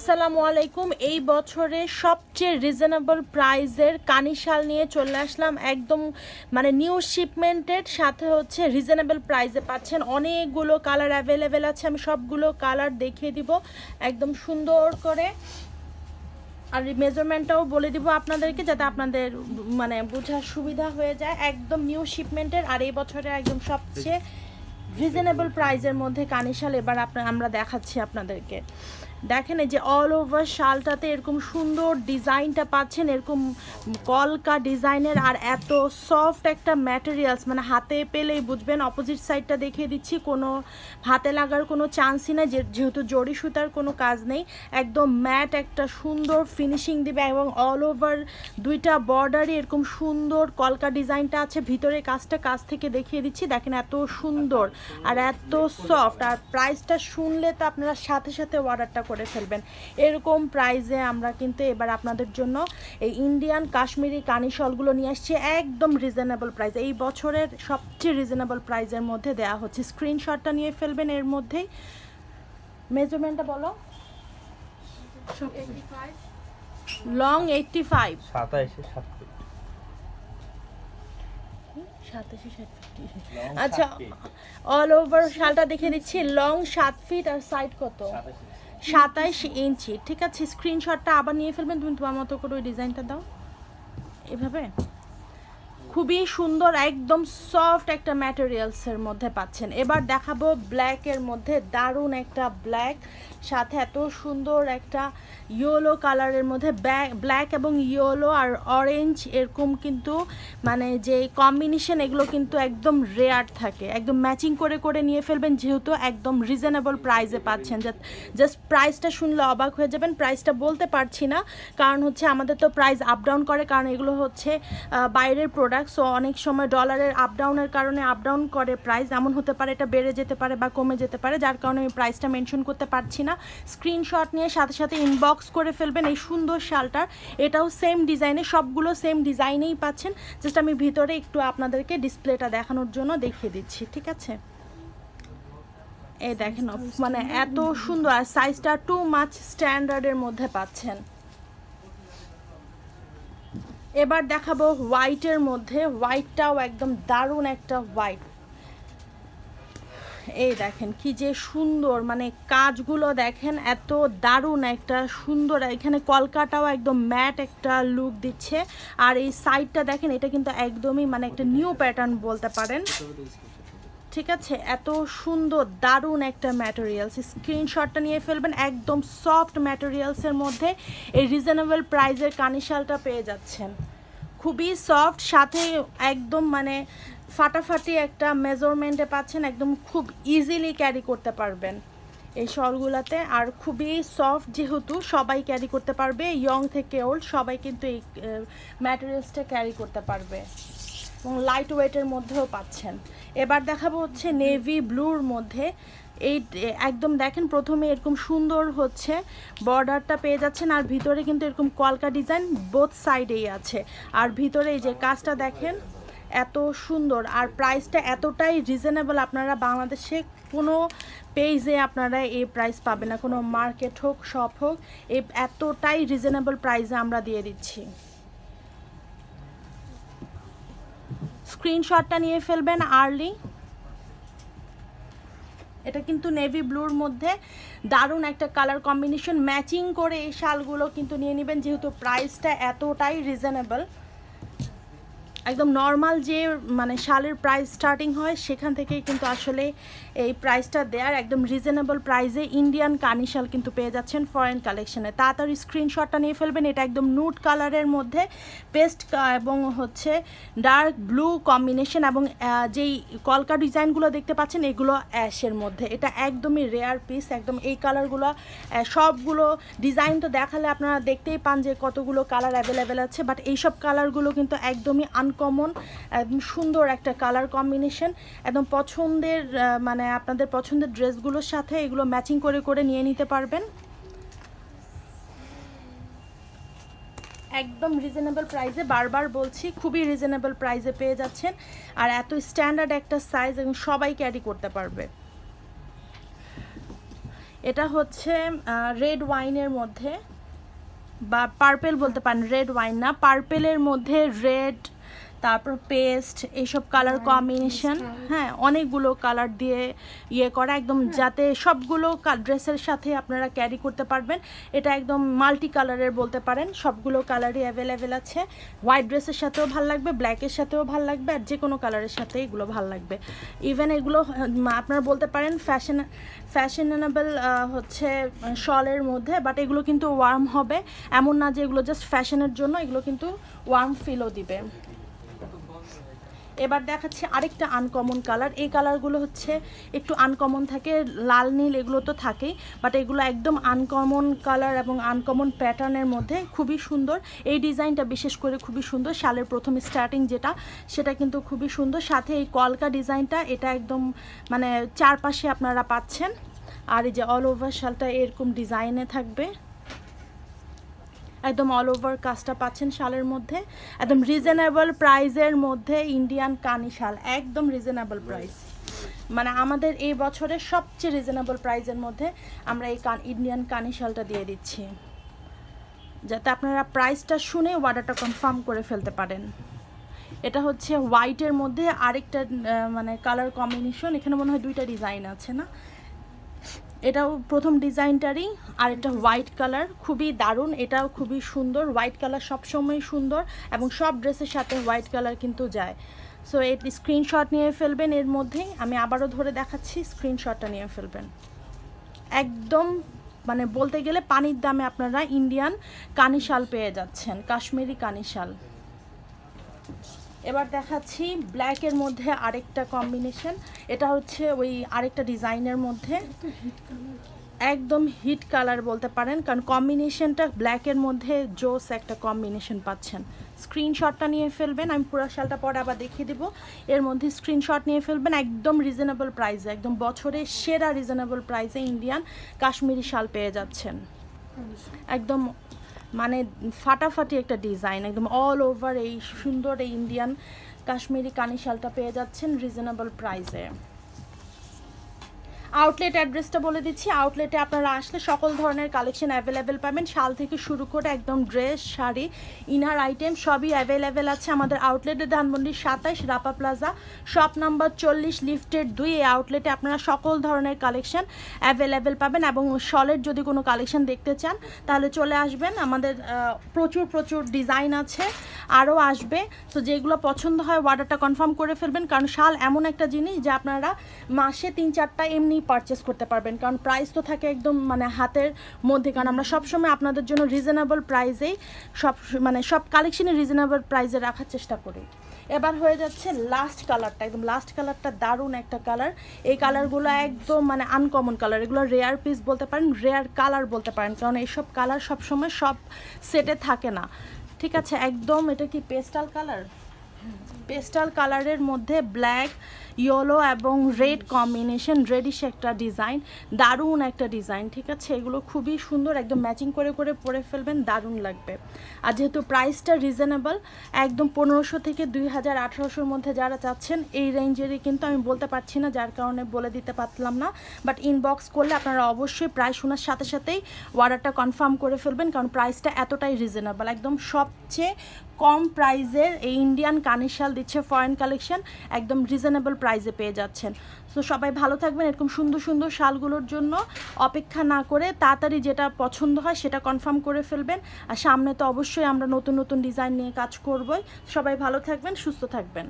আসসালামু আলাইকুম। এই বছরে সবচেয়ে রিজনেবল প্রাইজের কানিশাল নিয়ে চলে আসলাম, একদম মানে নিউ শিপমেন্টের সাথে হচ্ছে রিজনেবল প্রাইজে পাচ্ছেন। অনেকগুলো কালার অ্যাভেলেবেল আছে, আমি সবগুলো কালার দেখিয়ে দিব একদম সুন্দর করে, আর মেজারমেন্টটাও বলে দিব আপনাদেরকে যাতে আপনাদের মানে বোঝার সুবিধা হয়ে যায়। একদম নিউ শিপমেন্টের আর এই বছরে একদম সবচেয়ে রিজনেবল প্রাইজের মধ্যে কানিশাল এবার আমরা দেখাচ্ছি আপনাদেরকে। দেখেন এই যে অল ওভার শালটাতে এরকম সুন্দর ডিজাইনটা পাচ্ছেন, এরকম কলকা ডিজাইনের, আর এত সফট একটা ম্যাটেরিয়ালস, মানে হাতে পেলেই বুঝবেন। অপোজিট সাইডটা দেখিয়ে দিচ্ছি, কোনো হাতে লাগার কোনো চান্সই নেই, যেহেতু জড়ি সুতার কোনো কাজ নেই। একদম ম্যাট একটা সুন্দর ফিনিশিং দিবে এবং অল ওভার দুইটা বর্ডারই এরকম সুন্দর কলকা ডিজাইনটা আছে। ভিতরে কাজটা কাছ থেকে দেখিয়ে দিচ্ছি, দেখেন এত সুন্দর আর এত সফট। আর প্রাইসটা শুনলে তো আপনারা সাথে সাথে অর্ডারটা করে ফেলবেন। এরকম প্রাইসে আমরা কিন্তু এবার আপনাদের জন্য এই ইন্ডিয়ান কাশ্মীরি কানিশলগুলো নিয়ে আসছি একদম রিজনেবল প্রাইস। এই বছরের সবচেয়ে রিজনেবল প্রাইসের মধ্যে দেওয়া হচ্ছে। স্ক্রিনশটটা নিয়ে ফেলবেন এর মধ্যেই। মেজারমেন্টটা বলো। লং 85, 27 আচ্ছা অল ওভার শালটা দেখে দিচ্ছি। লং 7 ফিট আর সাইড কত? 27 ইঞ্চি। ঠিক আছে, স্ক্রিনশটটা আবার নিয়ে ফেলবেন। তুমি তোমার মতো করে ওই ডিজাইনটা দাও এভাবে। খুবই সুন্দর, একদম সফট একটা ম্যাটেরিয়ালসের মধ্যে পাচ্ছেন। এবার দেখাবো ব্ল্যাকের মধ্যে, দারুণ একটা ব্ল্যাক, সাথে এত সুন্দর একটা ইয়েলো কালারের মধ্যে। ব্ল্যাক এবং ইয়েলো আর অরেঞ্জ এরকম কিন্তু মানে যে কম্বিনেশন, এগুলো কিন্তু একদম রেয়ার থাকে। একদম ম্যাচিং করে করে নিয়ে ফেলবেন, যেহেতু একদম রিজনেবল প্রাইসে পাচ্ছেন। জাস্ট প্রাইসটা শুনলে অবাক হয়ে যাবেন। প্রাইসটা বলতে পারছি না, কারণ হচ্ছে আমাদের তো প্রাইস আপ ডাউন করে, কারণ এগুলো হচ্ছে বাইরের প্রোডাক্ট। সো অনেক সময় ডলারের আপ ডাউনের কারণে আপ ডাউন করে প্রাইস, এমন হতে পারে এটা বেড়ে যেতে পারে বা কমে যেতে পারে, যার কারণে আমি প্রাইসটা মেনশন করতে পারছি না। স্ক্রিনশট নিয়ে সাথে সাথে ইনবক্স করে ফেলবেন এই সুন্দর শালটার। এটাও সেম ডিজাইনে, সবগুলো সেম ডিজাইনেই পাচ্ছেন। জাস্ট আমি ভিতরে একটু আপনাদেরকে ডিসপ্লেটা দেখানোর জন্য দেখিয়ে দিচ্ছি, ঠিক আছে? এই দেখেন, মানে এত সুন্দর, আর সাইজটা টু মাচ স্ট্যান্ডার্ডের মধ্যে পাচ্ছেন। এবার দেখাবো হোয়াইটের মধ্যে। হোয়াইটটাও একদম দারুণ একটা হোয়াইট। এই দেখেন কি যে সুন্দর, মানে কাজগুলো দেখেন এত দারুণ একটা সুন্দর। এখানে কলকাটাও একদম ম্যাট একটা লুক দিচ্ছে। আর এই সাইডটা দেখেন, এটা কিন্তু একদমই মানে একটা নিউ প্যাটার্ন বলতে পারেন। ঠিক আছে, এত সুন্দর দারুণ একটা ম্যাটেরিয়ালস। স্ক্রিনশটটা নিয়ে ফেলবেন। একদম সফট ম্যাটেরিয়ালসের মধ্যে এই রিজনেবল প্রাইসের কানিশালটা পেয়ে যাচ্ছেন। খুবই সফট, সাথে একদম মানে ফাটাফাটি একটা মেজারমেন্টে পাচ্ছেন। একদম খুব ইজিলি ক্যারি করতে পারবেন এই শলগুলাতে। আর খুবই সফট, যেহেতু সবাই ক্যারি করতে পারবে, ইয়ং থেকে ওল্ড সবাই কিন্তু এই ম্যাটেরিয়ালসটা ক্যারি করতে পারবে, এবং লাইট ওয়েটের মধ্যেও পাচ্ছেন। এবার দেখাবো হচ্ছে নেভি ব্লুর মধ্যে। এই একদম দেখেন, প্রথমে এরকম সুন্দর হচ্ছে বর্ডারটা পেয়ে যাচ্ছেন, আর ভিতরে কিন্তু এরকম কলকা ডিজাইন বোথ সাইডেই আছে। আর ভিতরে এই যে কাজটা দেখেন এত সুন্দর, আর প্রাইসটা এতটাই রিজনেবল। আপনারা বাংলাদেশে কোনো পেজে আপনারা এই প্রাইস পাবেন না, কোনো মার্কেট হোক শপ হোক, এই এতটাই রিজনেবল প্রাইসে আমরা দিয়ে দিচ্ছি। স্ক্রিনশটটা নিয়ে ফেলবেন আর্লি। এটা কিন্তু নেভি ব্লুর মধ্যে দারুণ একটা কালার কম্বিনেশন, ম্যাচিং করে এই শালগুলো কিন্তু নিয়ে নেবেন, যেহেতু প্রাইসটা এতটাই রিজনেবল। একদম নর্মাল যে মানে শালের প্রাইস স্টার্টিং হয় সেখান থেকেই কিন্তু আসলে এই প্রাইসটা দেয়ার। একদম রিজনেবল প্রাইসে ইন্ডিয়ান কানিশাল কিন্তু পেয়ে যাচ্ছেন ফরেন কালেকশনে। তাড়াতাড়ি স্ক্রিনশটটা নিয়ে ফেলবেন। এটা একদম নুট কালারের মধ্যে পেস্ট এবং হচ্ছে ডার্ক ব্লু কম্বিনেশন, এবং যেই কলকা ডিজাইনগুলো দেখতে পাচ্ছেন এগুলো অ্যাশের মধ্যে। এটা একদমই রেয়ার পিস। একদম এই কালারগুলো সবগুলো ডিজাইন তো দেখালে আপনারা দেখতেই পান যে কতগুলো কালার অ্যাভেলেবেল আছে, বাট এইসব কালারগুলো কিন্তু একদমই আনকমন, একদম সুন্দর একটা কালার কম্বিনেশন। একদম পছন্দের মানে আপনাদের পছন্দের ড্রেসগুলোর সাথে এগুলো ম্যাচিং করে করে নিয়ে নিতে পারবেন। একদম রিজনেবল প্রাইসে, বারবার বলছি খুবই রিজনেবল প্রাইসে পেয়ে যাচ্ছেন। আর এত স্ট্যান্ডার্ড একটা সাইজ এবং সবাই ক্যারি করতে পারবে। এটা হচ্ছে রেড ওয়াইনের মধ্যে, বা পার্পেল বলতে পারেন, রেড ওয়াইন না, পার্পেলের মধ্যে রেড, তারপর পেস্ট, এইসব কালার কম্বিনেশন, হ্যাঁ অনেকগুলো কালার দিয়ে ইয়ে করা, একদম যাতে সবগুলো ড্রেসের সাথে আপনারা ক্যারি করতে পারবেন। এটা একদম মাল্টি কালারের বলতে পারেন, সবগুলো কালারই অ্যাভেলেবেল আছে। হোয়াইট ড্রেসের সাথেও ভাল লাগবে, ব্ল্যাকের সাথেও ভাল লাগবে, আর যে কোনো কালারের সাথে এগুলো ভাল লাগবে। ইভেন এগুলো আপনারা বলতে পারেন ফ্যাশনেবল হচ্ছে শলের মধ্যে, বাট এগুলো কিন্তু ওয়ার্ম হবে, এমন না যে এগুলো জাস্ট ফ্যাশনের জন্য, এগুলো কিন্তু ওয়ার্ম ফিলও দিবে। এবার দেখাচ্ছি আরেকটা আনকমন কালার। এই কালারগুলো হচ্ছে একটু আনকমন থাকে, লাল নীল এগুলো তো থাকেই, বাট এগুলো একদম আনকমন কালার এবং আনকমন প্যাটার্নের মধ্যে, খুবই সুন্দর। এই ডিজাইনটা বিশেষ করে খুবই সুন্দর, শালের প্রথম স্টার্টিং যেটা, সেটা কিন্তু খুবই সুন্দর। সাথে এই কলকা ডিজাইনটা, এটা একদম মানে চারপাশে আপনারা পাচ্ছেন। আর এই যে অল ওভার শালটা এরকম ডিজাইনে থাকবে, একদম অল ওভার কাজটা পাচ্ছেন শালের মধ্যে, একদম রিজনেবল প্রাইসের মধ্যে ইন্ডিয়ান কানি শাল, একদম রিজনেবল প্রাইস। মানে আমাদের এই বছরের সবচেয়ে রিজনেবল প্রাইসের মধ্যে আমরা এই ইন্ডিয়ান কানি শালটা দিয়ে দিচ্ছি, যাতে আপনারা প্রাইসটা শুনে অর্ডারটা কনফার্ম করে ফেলতে পারেন। এটা হচ্ছে হোয়াইটের মধ্যে আরেকটা মানে কালার কম্বিনেশন, এখানে মনে হয় দুইটা ডিজাইন আছে না, এটাও প্রথম ডিজাইনটারই, আর এটা হোয়াইট কালার, খুবই দারুণ, এটাও খুবই সুন্দর। হোয়াইট কালার সবসময় সুন্দর, এবং সব ড্রেসের সাথে হোয়াইট কালার কিন্তু যায়। সো এই স্ক্রিনশট নিয়ে ফেলবেন, এর মধ্যেই আমি আবারও ধরে দেখাচ্ছি, স্ক্রিনশটটা নিয়ে ফেলবেন। একদম মানে বলতে গেলে পানির দামে আপনারা ইন্ডিয়ান কানি শাল পেয়ে যাচ্ছেন, কাশ্মীরি কানি শাল। এবার দেখাচ্ছি ব্ল্যাকের মধ্যে আরেকটা কম্বিনেশন, এটা হচ্ছে ওই আরেকটা ডিজাইনের মধ্যে, একদম হিট কালার বলতে পারেন, কারণ কম্বিনেশনটা ব্ল্যাকের মধ্যে জোস একটা কম্বিনেশন পাচ্ছেন। স্ক্রিনশটটা নিয়ে ফেলবেন, আমি পুরো শালটা পরে আবার দেখিয়ে দিব, এর মধ্যে স্ক্রিনশট নিয়ে ফেলবেন। একদম রিজনেবল প্রাইসে, একদম বছরের সেরা রিজনেবল প্রাইসে ইন্ডিয়ান কাশ্মীরি শাল পেয়ে যাচ্ছেন। একদম মানে ফাটাফাটি একটা ডিজাইন, একদম অল ওভার এই সুন্দর এই ইন্ডিয়ান কাশ্মীরি কানি শালটা পেয়ে যাচ্ছেন রিজনেবল প্রাইসে। আউটলেট অ্যাড্রেসটা বলে দিচ্ছি, আউটলেটে আপনারা আসলে সকল ধরনের কালেকশন অ্যাভেলেবেল পাবেন, শাল থেকে শুরু করে একদম ড্রেস, শাড়ি, ইনার আইটেম সবই অ্যাভেলেবেল আছে আমাদের আউটলেটে। Dhanmondi 27 Rapa plaza, shop number 40, lifted 2। এই আউটলেটে আপনারা সকল ধরনের কালেকশন অ্যাভেলেবেল পাবেন, এবং শলের যদি কোনো কালেকশন দেখতে চান তাহলে চলে আসবেন, আমাদের প্রচুর ডিজাইন আছে, আরও আসবে। তো যেগুলো পছন্দ হয় অর্ডারটা কনফার্ম করে ফেলবেন, কারণ শাল এমন একটা জিনিস যে আপনারা মাসে 3-4টা এমনি পারচেস করতে পারবেন, কারণ প্রাইস তো থাকে একদম মানে হাতের মধ্যে, কারণ আমরা সবসময় আপনাদের জন্য রিজনেবল প্রাইসেই সব কালেকশনে রিজনেবল প্রাইসে রাখার চেষ্টা করি। এবার হয়ে যাচ্ছে লাস্ট কালারটা, একদম লাস্ট কালারটা দারুণ একটা কালার। এই কালারগুলো একদম মানে আনকমন কালার, এগুলো রেয়ার পিস বলতে পারেন, রেয়ার কালার বলতে পারেন, কারণ এইসব কালার সবসময় সব সেটে থাকে না, ঠিক আছে। একদম এটা কি পেস্টাল কালার, পেস্টাল কালারের মধ্যে ব্ল্যাক, ইয়েলো এবং রেড কম্বিনেশন, রেডিশ একটা ডিজাইন, দারুণ একটা ডিজাইন, ঠিক আছে। এগুলো খুবই সুন্দর, একদম ম্যাচিং করে করে পরে ফেলবেন, দারুণ লাগবে। আর যেহেতু প্রাইসটা রিজনেবল, একদম 1500 থেকে 2000-1800-র মধ্যে যারা চাচ্ছেন এই রেঞ্জেরই, কিন্তু আমি বলতে পারছি না যার কারণে বলে দিতে পারলাম না, বাট ইনবক্স করলে আপনারা অবশ্যই প্রাইস শোনার সাথে সাথেই অর্ডারটা কনফার্ম করে ফেলবেন, কারণ প্রাইসটা এতটাই রিজনেবল, একদম সবচেয়ে কম প্রাইসের এই ইন্ডিয়ান কানি শাল দিচ্ছে ফরেন কালেকশন, একদম রিজনেবল প্রাইসে পেয়ে যাচ্ছেন। সো সবাই ভালো থাকবেন, এরকম সুন্দর সুন্দর শালগুলোর জন্য অপেক্ষা না করে তাড়াতাড়ি যেটা পছন্দ হয় সেটা কনফার্ম করে ফেলবেন। আর সামনে তো অবশ্যই আমরা নতুন নতুন ডিজাইন নিয়ে কাজ করবই। সবাই ভালো থাকবেন, সুস্থ থাকবেন।